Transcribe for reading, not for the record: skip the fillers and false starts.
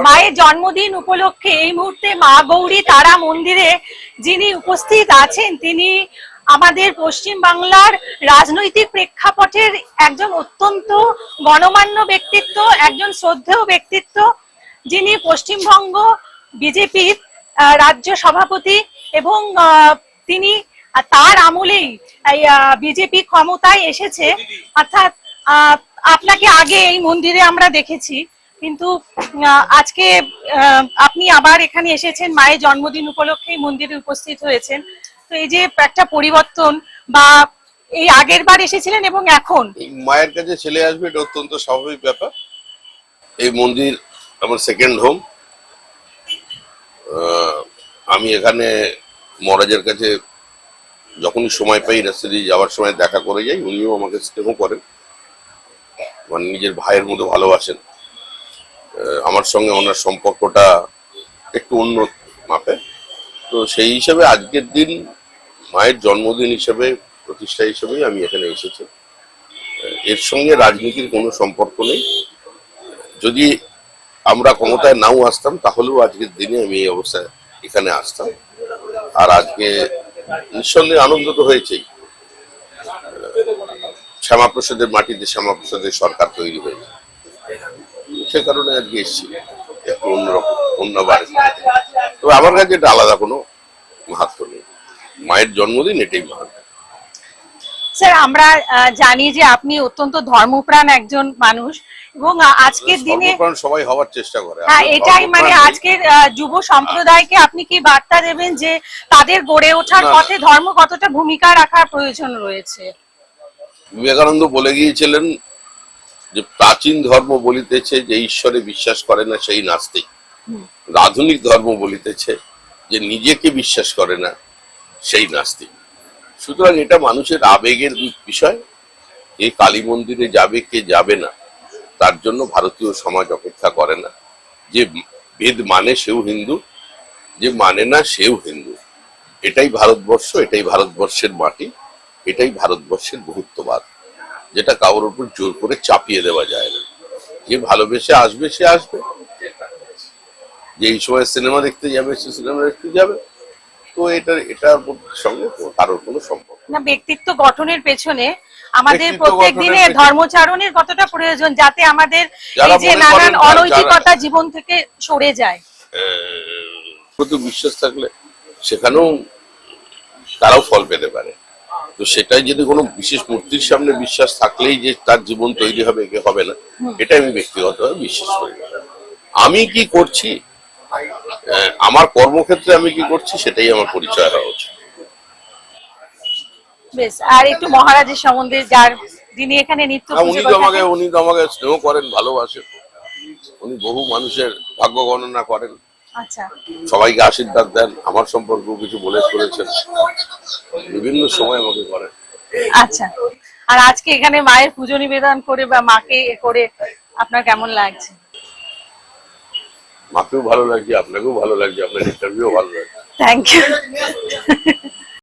মায়ের জন্মদিন উপলক্ষে এই মুহূর্তে মা গৌরী তারা মন্দিরে যিনি উপস্থিত আছেন তিনি আমাদের পশ্চিম বাংলার রাজনৈতিক প্রেক্ষাপটের একজন অত্যন্ত গণমান্য ব্যক্তিত্ব, একজন শ্রদ্ধেয় ব্যক্তিত্ব, যিনি পশ্চিমবঙ্গ বিজেপির রাজ্য সভাপতি এবং তিনি তার আমলেই বিজেপি ক্ষমতায় এসেছে। অর্থাৎ আপনাকে আগে এই মন্দিরে আমরা দেখেছি, কিন্তু আজকে আপনি আবার এখানে এসেছেন, মায়ের জন্মদিন উপলক্ষে মন্দিরে উপস্থিত হয়েছেন। তো এই যে একটা পরিবর্তন, বা এই আগের বার এসেছিলেন এবং এখন মায়ের কাছে ছেলে আসবে, এটা অত্যন্ত স্বাভাবিক ব্যাপার। এই মন্দির আমার সেকেন্ড হোম। আমি এখানে মহারাজের কাছে যখনই সময় পাই রাস্তা দিয়ে যাওয়ার সময় দেখা করে যাই। উনিও আমাকে স্নেহ করেন, মানে নিজের ভাইয়ের মতো ভালোবাসেন। আমার সঙ্গে ওনার সম্পর্কটা একটু অন্য মাপে। তো সেই হিসাবে আজকের দিন মায়ের জন্মদিন হিসেবে, প্রতিষ্ঠা হিসেবেই আমি এখানে এসেছি। এর সঙ্গে রাজনীতির কোনো সম্পর্ক নেই। যদি আমরা ক্ষমতায় নাও আসতাম তাহলেও আজকের দিনে আমি এই অবস্থায় এখানে আসতাম। আর আজকে নিঃসন্দেহে আনন্দ তো হয়েছেই। শ্যামাপ্রসাদের মাটিতে শ্যামাপ্রসাদের সরকার তৈরি হয়েছে, সে কারণে আজকে এসেছি একটু অন্যরকম, অন্যবার। তবে আমার কাছে এটা আলাদা কোনো মাহাত্ম্য নেই। মায়ের জন্মদিন এটাই মাহাত্ম্য। স্যার, আমরা জানি যে আপনি অত্যন্ত ধর্মপ্রাণ একজন মানুষ এবং আজকের দিনে সবাই হওয়ার চেষ্টা করে। হ্যাঁ, এটাই মানে আজকের যুব সম্প্রদায়কে আপনি কি বার্তা দেবেন যে তাদের গড়ে ওঠার পথে ধর্ম কতটা ভূমিকা রাখার প্রয়োজন রয়েছে? বিবেকানন্দ বলে গিয়েছিলেন যে প্রাচীন ধর্ম বলিতেছে যে ঈশ্বরে বিশ্বাস করে না সেই নাস্তিক। আধুনিক ধর্ম বলিতেছে যে নিজেকে বিশ্বাস করে না সেই নাস্তিক। সুতরাং এটা মানুষের আবেগের বিষয়। কে কালী মন্দিরে যাবে, কে যাবে না, তার জন্য ভারতীয় সমাজ অপেক্ষা করে না। যে বেদ মানে সেও হিন্দু, যে মানে না সেও হিন্দু। এটাই ভারতবর্ষ, এটাই ভারতবর্ষের মাটি, এটাই ভারতবর্ষের বহুত্ববাদ, যেটা কারোর উপর জোর করে চাপিয়ে দেওয়া যায় না। যে ভালোবেসে আসবে সে আসবে, যে এই সময় সিনেমা দেখতে যাবে সে সিনেমা দেখতে যাবে। তো এটার সঙ্গে কারোর কোনো সম্পর্ক না। ব্যক্তিত্ব গঠনের পেছনে আমাদের প্রত্যেক দিনে ধর্মচারণের কতটা প্রয়োজন, যাতে আমাদের এই যে নানান অনৈতিকতা জীবন থেকে সরে যায়। প্রতি বিশ্বাস থাকলে সেখানেও তারাও ফল পেতে পারে। তো সেটাই যদি কোনো বিশেষ মূর্তির সামনে বিশ্বাস থাকলেই যে তার জীবন তৈরি হবে, একে হবে না, এটা আমি ব্যক্তিগতভাবে বিশ্বাস করি। আমি কি করছি, আমার কর্মক্ষেত্রে আমি কি করছি, সেটাই আমার পরিচয় হওয়া উচিত। বেশ, আর একটু মহারাজের সম্বন্ধে, যার যিনি এখানে নিত্য উনি তো আমাকে স্নেহ করেন, ভালোবাসেন। উনি বহু মানুষের ভাগ্য গণনা করেন। আচ্ছা, সবাইকে আশীর্বাদ দেন। আমার সম্পর্কেও কিছু বলে করেছেন, বিভিন্ন সময় আমাকে করেন। আচ্ছা। আর আজকে এখানে মায়ের পুজো নিবেদন করে বা মাকে করে আপনার কেমন লাগছে? মাকেও ভালো লাগছে, আপনাকেও ভালো লাগছে, আপনার ইন্টারভিউ ভালো লাগছে। Thank you.